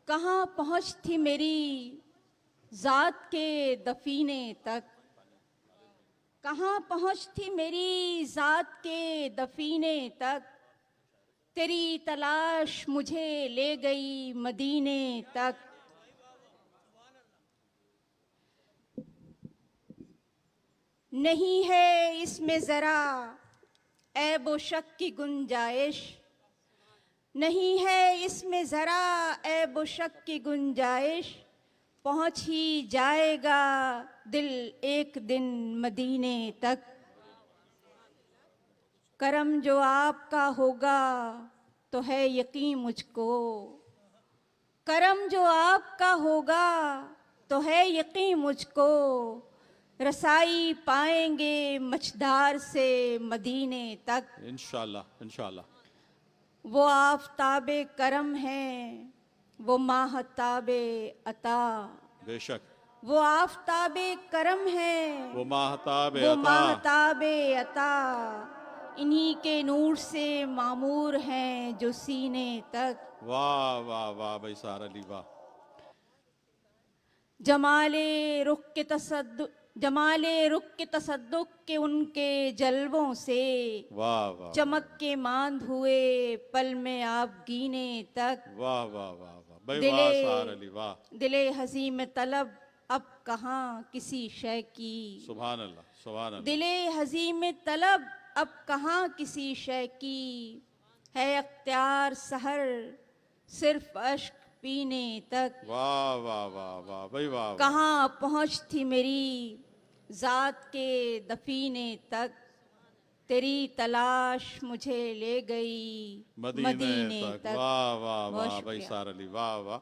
कहाँ पहुँच थी मेरी ज़ात के दफीने तक, कहाँ पहुँच थी मेरी ज़ात के दफीने तक। तेरी तलाश मुझे ले गई मदीने तक। नहीं है इसमें ज़रा ऐब व शक की गुंजाइश, नहीं है इसमें ज़रा ऐब व शक की गुंजाइश। पहुँच ही जाएगा दिल एक दिन मदीने तक। करम जो आपका होगा तो है यकीन मुझको, करम जो आपका होगा तो है यकीन मुझको। रसाई पाएंगे मझधार से मदीने तक। इंशाल्लाह इंशाल्लाह। वो आफ़ताबे करम है, वो माहताबे अता। बेशक वो आफ़ताबे करम है, वो माहताब वो अता। माहताबे अता। इन्हीं के नूर से मामूर हैं जो सीने तक। वाह वाह वाह भाई सार अली वाह। जमाले रुख के तसद्दुक, जमाले रुख के तसद्दुक के उनके जलवों से वाह वाह चमक के मांद हुए पल में आप गीने तक। वाह वाह वाह वाह भाई दिले वाह सार अली वाह। दिले हसी में तलब अब कहाँ किसी शय की। सुभान अल्लाह सुभान अल्लाह। दिले हसी में तलब अब कहाँ किसी शय की। है अख्तियार सहर सिर्फ अश्क पीने तक। वाह वाह वाह वाह भाई वाह वाह। कहाँ पहुँच थी मेरी ज़ात के दफीने तक। तेरी तलाश मुझे ले गई मदीने मदीने तक। तक। वाह वाह बहुत वाह भाई शुक्रिया। सार अली वाह वाह।